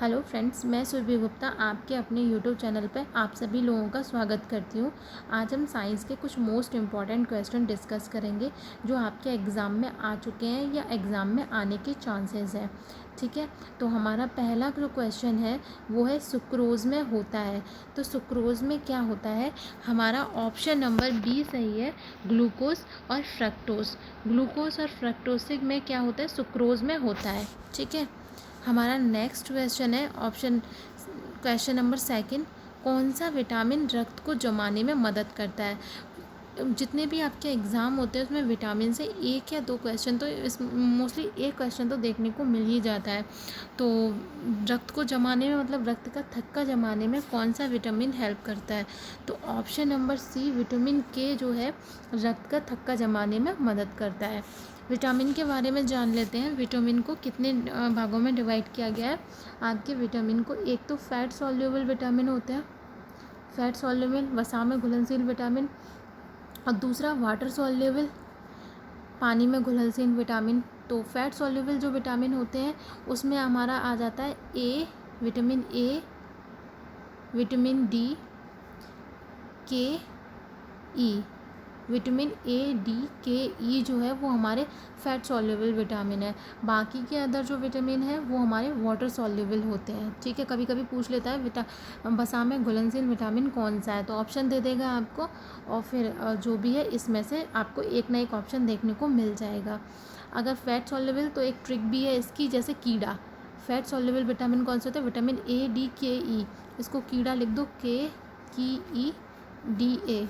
Hello friends, मैं सुरभि गुप्ता आपके अपने यूट्यूब चैनल पर आप सभी लोगों का स्वागत करती हूँ। आज हम साइंस के कुछ मोस्ट इम्पॉर्टेंट क्वेश्चन डिस्कस करेंगे जो आपके एग्ज़ाम में आ चुके हैं या एग्ज़ाम में आने के चांसेस हैं। ठीक है, तो हमारा पहला जो क्वेश्चन है वो है सुक्रोज़ में होता है। तो सुक्रोज़ में क्या होता है? हमारा ऑप्शन नंबर बी सही है, ग्लूकोज और फ्रक्टोज। ग्लूकोज और फ्रक्टोज में क्या होता है? सुक्रोज़ में होता है। ठीक है, हमारा नेक्स्ट क्वेश्चन है क्वेश्चन नंबर सेकंड, कौन सा विटामिन रक्त को जमाने में मदद करता है? जितने भी आपके एग्ज़ाम होते हैं उसमें विटामिन से एक या दो क्वेश्चन तो मोस्टली एक क्वेश्चन तो देखने को मिल ही जाता है। तो रक्त को जमाने में मतलब रक्त का थक्का जमाने में कौन सा विटामिन हेल्प करता है? तो ऑप्शन नंबर सी विटामिन के जो है रक्त का थक्का जमाने में मदद करता है। विटामिन के बारे में जान लेते हैं। विटामिन को कितने भागों में डिवाइड किया गया है? आपके विटामिन को एक तो फैट सॉल्युबल विटामिन होते हैं, फैट सॉल्युबल वसा में घुलनशील विटामिन, और दूसरा वाटर सॉल्युबल पानी में घुलनशील विटामिन। तो फैट सॉल्युबल जो विटामिन होते हैं उसमें हमारा आ जाता है विटामिन ए, विटामिन डी, के, ई। विटामिन ए, डी, के, ई जो है वो हमारे फैट सॉल्युबल विटामिन है। बाकी के अदर जो विटामिन है वो हमारे वाटर सॉल्युबल होते हैं। ठीक है, कभी कभी पूछ लेता है वसा में घुलनशील विटामिन कौन सा है, तो ऑप्शन दे देगा आपको और फिर जो भी है इसमें से आपको एक ना एक ऑप्शन देखने को मिल जाएगा। अगर फैट सॉल्युबल तो एक ट्रिक भी है इसकी, जैसे कीड़ा। फैट सॉल्युबल विटामिन कौन से होते हैं? विटामिन ए, डी, के, ई। इसको कीड़ा लिख दो, के, की, ई, डी, ए।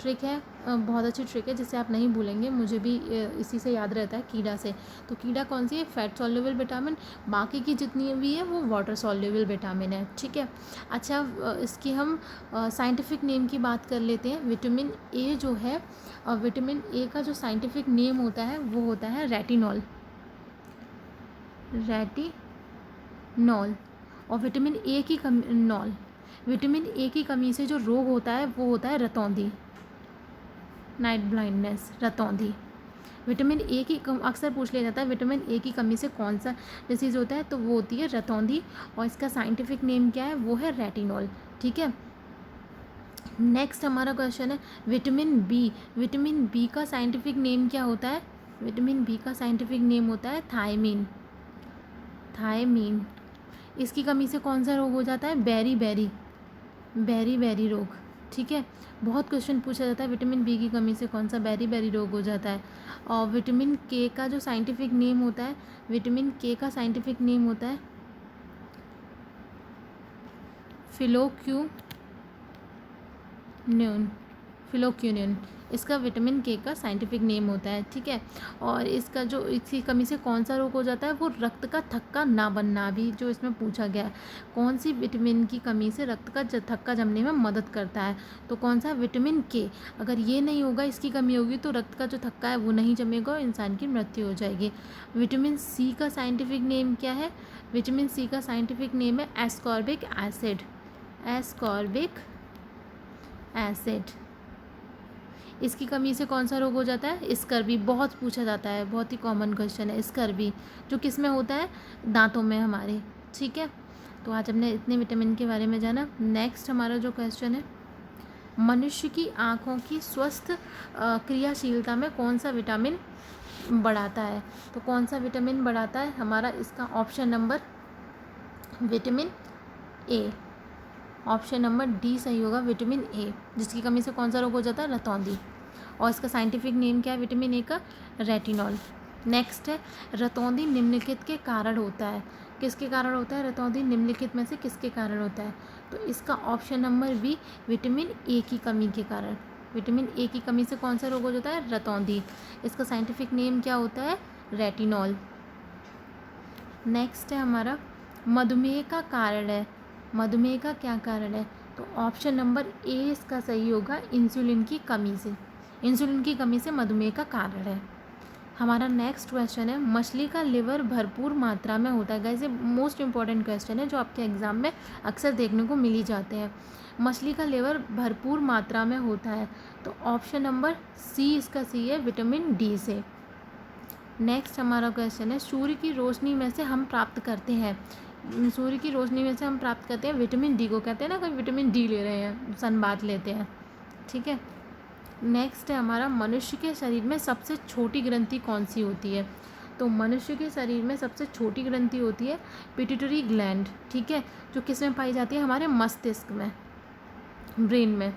ट्रिक है, बहुत अच्छी ट्रिक है जिसे आप नहीं भूलेंगे। मुझे भी इसी से याद रहता है, कीड़ा से। तो कीड़ा कौन सी है? Fat soluble vitamin. बाकी की जितनी भी है वो वाटर सॉल्युबल विटामिन है। ठीक है, अच्छा इसकी हम साइंटिफिक नेम की बात कर लेते हैं। विटामिन ए जो है, विटामिन ए का जो साइंटिफिक नेम होता है वो होता है रेटिनॉल। रेटिनॉल। और विटामिन ए की कमी नॉल विटामिन ए की कमी से जो रोग होता है वो होता है रतौंधी, नाइट ब्लाइंडनेस, रतौंधी। विटामिन ए की अक्सर पूछ लिया जाता है विटामिन ए की कमी से कौन सा डिसीज़ होता है, तो वो होती है रतौंधी। और इसका साइंटिफिक नेम क्या है? वो है रेटिनॉल। ठीक है, नेक्स्ट हमारा क्वेश्चन है विटामिन बी। विटामिन बी का साइंटिफिक नेम क्या होता है? विटामिन बी का साइंटिफिक नेम होता है थायमीन। थायमीन। इसकी कमी से कौन सा रोग हो जाता है? बेरी बेरी रोग। ठीक है, बहुत क्वेश्चन पूछा जाता है विटामिन बी की कमी से कौन सा बेरी रोग हो जाता है। और विटामिन के का जो साइंटिफिक नेम होता है, विटामिन के का साइंटिफिक नेम होता है फिलोक्यूनिन। इसका विटामिन के का साइंटिफिक नेम होता है। ठीक है, और इसका जो इसकी कमी से कौन सा रोग हो जाता है? वो रक्त का थक्का ना बनना भी जो इसमें पूछा गया है। कौन सी विटामिन की कमी से रक्त का थक्का जमने में मदद करता है? तो कौन सा? विटामिन के। अगर ये नहीं होगा, इसकी कमी होगी तो रक्त का जो थक्का है वो नहीं जमेगा और इंसान की मृत्यु हो जाएगी। विटामिन सी का साइंटिफिक नेम क्या है? विटामिन सी का साइंटिफिक नेम है एस्कॉर्बिक एसिड। Ascorbic acid. इसकी कमी से कौन सा रोग हो जाता है? स्कर्वी। बहुत पूछा जाता है, बहुत ही कॉमन क्वेश्चन है स्कर्वी, जो किस में होता है? दांतों में हमारे। ठीक है, तो आज हमने इतने विटामिन के बारे में जाना। नेक्स्ट हमारा जो क्वेश्चन है, मनुष्य की आँखों की स्वस्थ क्रियाशीलता में कौन सा विटामिन बढ़ाता है? तो कौन सा विटामिन बढ़ाता है हमारा? इसका option number vitamin A. Option number D सही होगा, विटामिन ए, जिसकी कमी से कौन सा रोग हो जाता है? रतौंधी। और इसका साइंटिफिक नेम क्या है विटामिन ए का? रेटिनॉल। नेक्स्ट है रतौंधी निम्नलिखित के कारण होता है। किसके कारण होता है रतौंधी? निम्नलिखित में से किसके कारण होता है? तो इसका option number B, vitamin A की कमी के कारण। विटामिन ए की कमी से कौन सा रोग हो जाता है? रतौंधी। इसका साइंटिफिक नेम क्या होता है? रेटिनॉल। नेक्स्ट है हमारा मधुमेह का कारण है। मधुमेह का क्या कारण है? तो ऑप्शन नंबर ए इसका सही होगा, इंसुलिन की कमी से। इंसुलिन की कमी से मधुमेह का कारण है। हमारा नेक्स्ट क्वेश्चन है मछली का लिवर भरपूर मात्रा में होता है। गाइस ये मोस्ट इंपॉर्टेंट क्वेश्चन है जो आपके एग्जाम में अक्सर देखने को मिल ही जाते हैं। मछली का लिवर भरपूर मात्रा में होता है, तो ऑप्शन नंबर सी इसका सी है, विटामिन डी से। नेक्स्ट हमारा क्वेश्चन है सूर्य की रोशनी में से हम प्राप्त करते हैं सूर्य की रोशनी में से हम प्राप्त करते हैं विटामिन डी को कहते हैं ना, कोई विटामिन डी ले रहे हैं, सनबाथ लेते हैं, ठीक है। नेक्स्ट है हमारा, मनुष्य के शरीर में सबसे छोटी ग्रंथि कौन सी होती है? तो मनुष्य के शरीर में सबसे छोटी ग्रंथि होती है पिट्यूटरी ग्लैंड, ठीक है, जो किस में पाई जाती है? हमारे मस्तिष्क में, ब्रेन में,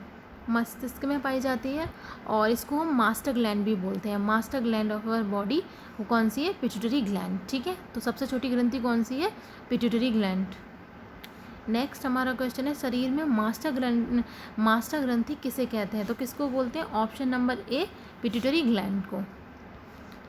मस्तिष्क में पाई जाती है। और इसको हम मास्टर ग्लैंड भी बोलते हैं, master gland of our body. वो कौन सी है? पिट्यूटरी ग्लैंड, ठीक है। तो सबसे छोटी ग्रंथि कौन सी है? Pituitary gland. नेक्स्ट हमारा क्वेश्चन है, शरीर में मास्टर ग्रंथि किसे कहते हैं? तो किसको बोलते हैं? Option number A, pituitary gland को।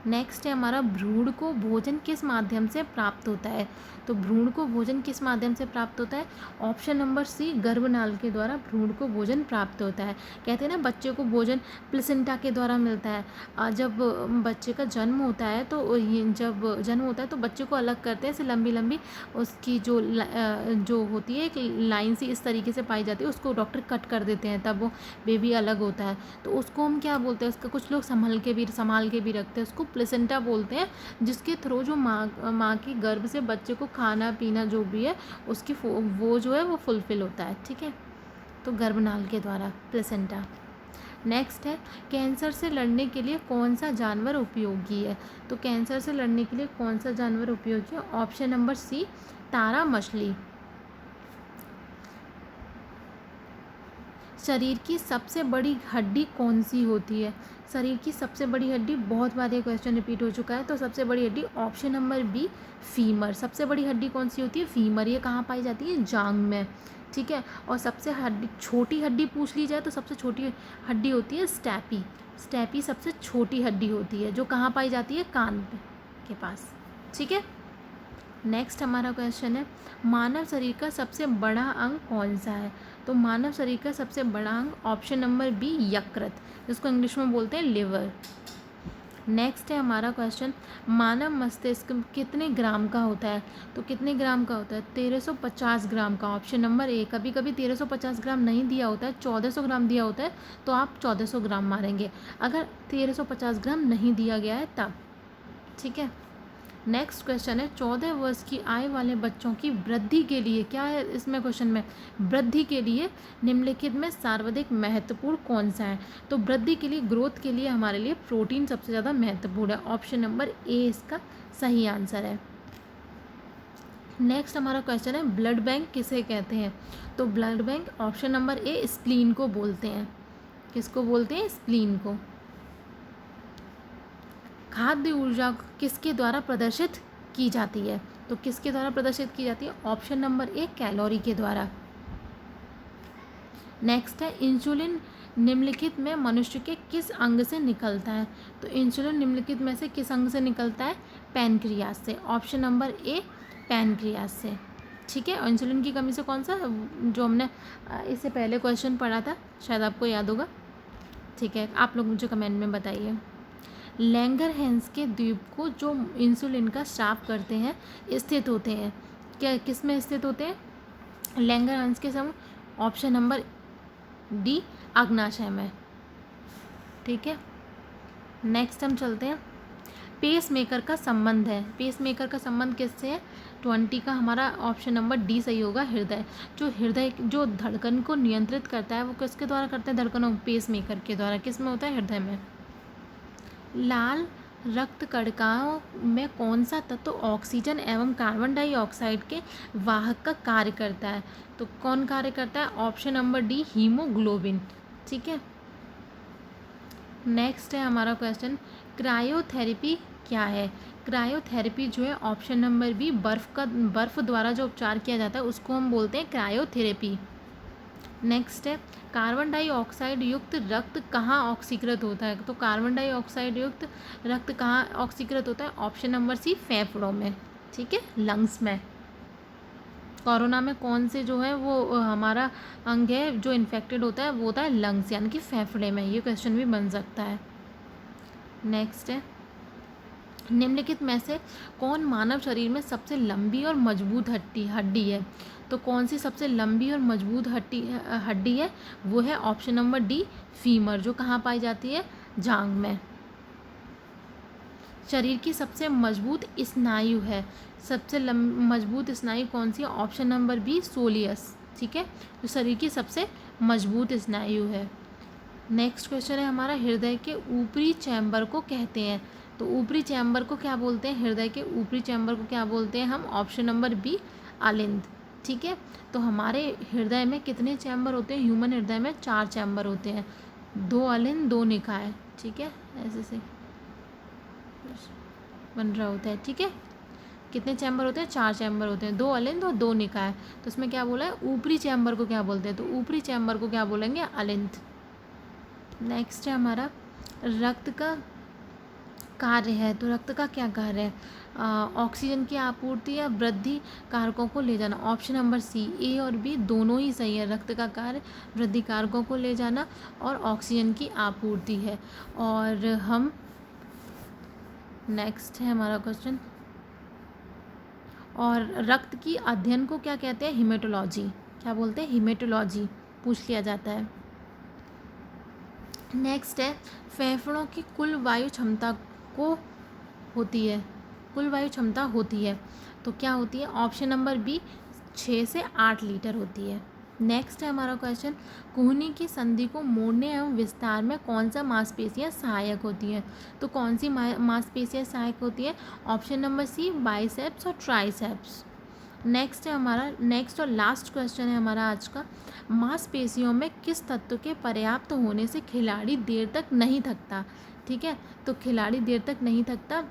नेक्स्ट है हमारा, भ्रूण को भोजन किस माध्यम से प्राप्त होता है? तो भ्रूण को भोजन किस माध्यम से प्राप्त होता है? ऑप्शन नंबर सी, गर्भनाल के द्वारा भ्रूण को भोजन प्राप्त होता है। कहते हैं ना, बच्चे को भोजन प्लेसेंटा के द्वारा मिलता है। जब बच्चे का जन्म होता है तो जब जन्म होता है तो बच्चे को अलग करते हैं, ऐसे लंबी लंबी उसकी जो होती है एक लाइन सी इस तरीके से पाई जाती है, उसको डॉक्टर कट कर देते हैं, तब वो बेबी अलग होता है। तो उसको हम क्या बोलते हैं? उसका कुछ लोग संभाल के भी रखते हैं, उसको प्लेसेंटा बोलते हैं, जिसके थ्रू जो माँ की गर्भ से बच्चे को खाना पीना जो भी है उसकी वो जो है वो फुलफिल होता है, ठीक है। तो गर्भनाल के द्वारा, प्लेसेंटा। नेक्स्ट है, कैंसर से लड़ने के लिए कौन सा जानवर उपयोगी है? तो कैंसर से लड़ने के लिए कौन सा जानवर उपयोगी है? ऑप्शन नंबर सी, तारा मछली। शरीर की सबसे बड़ी हड्डी कौन सी होती है? शरीर की सबसे बड़ी हड्डी, बहुत बार ये क्वेश्चन रिपीट हो चुका है, तो सबसे बड़ी हड्डी ऑप्शन नंबर बी, फीमर। सबसे बड़ी हड्डी कौन सी होती है? फीमर। ये कहाँ पाई जाती है? जांग में, ठीक है। और सबसे छोटी हड्डी पूछ ली जाए तो सबसे छोटी हड्डी होती है स्टैपी। स्टैपी सबसे छोटी हड्डी होती है, जो कहाँ पाई जाती है? कान के पास, ठीक है। नेक्स्ट हमारा क्वेश्चन है, मानव शरीर का सबसे बड़ा अंग कौन सा है? तो मानव शरीर का सबसे बड़ा अंग ऑप्शन नंबर बी, यकृत, जिसको इंग्लिश में बोलते हैं लिवर। नेक्स्ट है हमारा क्वेश्चन, मानव मस्तिष्क कितने ग्राम का होता है? तो कितने ग्राम का होता है? 1350 ग्राम का, ऑप्शन नंबर ए। कभी कभी 1350 ग्राम नहीं दिया होता है, 1400 ग्राम दिया होता है, तो आप 1400 ग्राम मारेंगे अगर 1350 ग्राम नहीं दिया गया है तब, ठीक है। नेक्स्ट क्वेश्चन है, 14 वर्ष की आयु वाले बच्चों की वृद्धि के लिए, क्या है इसमें क्वेश्चन में? वृद्धि के लिए निम्नलिखित में सर्वाधिक महत्वपूर्ण कौन सा है? तो वृद्धि के लिए, ग्रोथ के लिए हमारे लिए प्रोटीन सबसे ज़्यादा महत्वपूर्ण है। ऑप्शन नंबर ए इसका सही आंसर है। नेक्स्ट हमारा क्वेश्चन है, ब्लड बैंक किसे कहते हैं? तो blood bank option number A, spleen को बोलते हैं। किसको बोलते हैं? स्प्लीन को। खाद्य ऊर्जा किसके द्वारा प्रदर्शित की जाती है? तो किसके द्वारा प्रदर्शित की जाती है? ऑप्शन नंबर ए, कैलोरी के द्वारा। नेक्स्ट है, इंसुलिन निम्नलिखित में मनुष्य के किस अंग से निकलता है? तो इंसुलिन निम्नलिखित में से किस अंग से निकलता है? पैनक्रियास से। ऑप्शन नंबर ए, पैनक्रियास से, ठीक है। और इंसुलिन की कमी से कौन सा, जो हमने इससे पहले क्वेश्चन पढ़ा था, शायद आपको याद होगा, ठीक है। आप लोग मुझे कमेंट में बताइए। लैंगरहैंस के द्वीप को जो इंसुलिन का स्राव करते हैं स्थित होते हैं, क्या किस में स्थित होते हैं? लैंगरहैंस के समूह, ऑप्शन नंबर डी, अग्नाशय में, ठीक है। नेक्स्ट हम चलते हैं, पेस मेकर का संबंध है। पेस मेकर का संबंध किससे है? 20 का हमारा ऑप्शन नंबर डी सही होगा, हृदय। जो धड़कन को नियंत्रित करता है वो किसके द्वारा करता है? धड़कनों, पेस मेकर के द्वारा। किस में होता है? हृदय में। लाल रक्त कणिकाओं में कौन सा तत्व ऑक्सीजन एवं कार्बन डाइऑक्साइड के वाहक का कार्य करता है? तो कौन कार्य करता है? ऑप्शन नंबर डी, हीमोग्लोबिन, ठीक है। नेक्स्ट है हमारा क्वेश्चन, क्रायोथेरेपी क्या है? क्रायोथेरेपी जो है ऑप्शन नंबर बी, बर्फ द्वारा जो उपचार किया जाता है उसको हम बोलते हैं क्रायोथेरेपी। नेक्स्ट है, कार्बन डाइऑक्साइड युक्त रक्त कहाँ ऑक्सीकृत होता है? तो कार्बन डाइऑक्साइड युक्त रक्त कहाँ ऑक्सीकृत होता है? ऑप्शन नंबर सी, फेफड़ों में, ठीक है, लंग्स में। कोरोना में कौन से जो है वो हमारा अंग है जो इन्फेक्टेड होता है? वो होता है लंग्स, यानी कि फेफड़े में। ये क्वेश्चन भी बन सकता है। नेक्स्ट है, निम्नलिखित में से कौन मानव शरीर में सबसे लंबी और मजबूत हड्डी है? तो कौन सी सबसे लंबी और मजबूत हड्डी है? वो है ऑप्शन नंबर डी, फीमर, जो कहाँ पाई जाती है? जांघ में। शरीर की सबसे मजबूत स्नायु है, सबसे मजबूत स्नायु कौन सी है? Option number B soleus. ठीक है, तो शरीर की सबसे मजबूत स्नायु है। नेक्स्ट क्वेश्चन है हमारा, हृदय के ऊपरी चैम्बर को कहते हैं। तो ऊपरी चैम्बर को क्या बोलते हैं? हृदय के ऊपरी चैम्बर को क्या बोलते हैं हम? ऑप्शन नंबर बी अलिंद। ठीक है, तो हमारे हृदय में कितने चैम्बर होते हैं? ह्यूमन हृदय में 4 चैम्बर होते हैं, 2 अलिंद 2 निकाय। ठीक है, ऐसे से बन रहा होता है। ठीक है, कितने चैम्बर होते हैं? 4 चैम्बर होते हैं, 2 अलिंद और 2 निकाय। तो इसमें क्या बोला है? ऊपरी चैम्बर को क्या बोलते हैं? तो ऊपरी चैम्बर को क्या बोलेंगे? अलिंद। नेक्स्ट है हमारा, रक्त का कार्य है। तो रक्त का क्या कार्य है? ऑक्सीजन की आपूर्ति या वृद्धि कारकों को ले जाना। ऑप्शन नंबर सी, ए और बी दोनों ही सही है। रक्त का कार्य वृद्धि कारकों को ले जाना और ऑक्सीजन की आपूर्ति है। और हम नेक्स्ट है हमारा क्वेश्चन, और रक्त की अध्ययन को क्या कहते हैं? हिमेटोलॉजी। क्या बोलते हैं? हिमेटोलॉजी पूछ लिया जाता है। नेक्स्ट है, फेफड़ों की कुल वायु क्षमता को होती है, कुल वायु क्षमता होती है, तो क्या होती है? ऑप्शन नंबर बी 6 से 8 लीटर होती है। नेक्स्ट है हमारा क्वेश्चन, कुहनी की संधि को मोड़ने एवं विस्तार में कौन सा मांसपेशियां सहायक होती हैं? तो कौन सी मांसपेशियां सहायक होती है? ऑप्शन नंबर सी बाइसेप्स और ट्राइसेप्स। नेक्स्ट है हमारा, नेक्स्ट और लास्ट क्वेश्चन है हमारा आज का, मांसपेशियों में किस तत्व के पर्याप्त होने से खिलाड़ी देर तक नहीं थकता? ठीक है, तो खिलाड़ी देर तक नहीं थकता,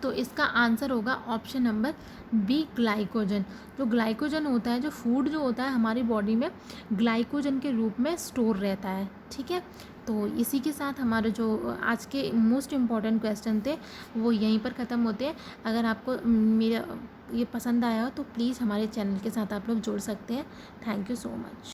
तो इसका आंसर होगा ऑप्शन नंबर बी ग्लाइकोजन। जो ग्लाइकोजन होता है, जो फूड जो होता है हमारी बॉडी में ग्लाइकोजन के रूप में स्टोर रहता है। ठीक है, तो इसी के साथ हमारे जो आज के मोस्ट इम्पॉर्टेंट क्वेश्चन थे वो यहीं पर ख़त्म होते हैं। अगर आपको मेरा ये पसंद आया हो तो प्लीज़ हमारे चैनल के साथ आप लोग जुड़ सकते हैं। Thank you so much.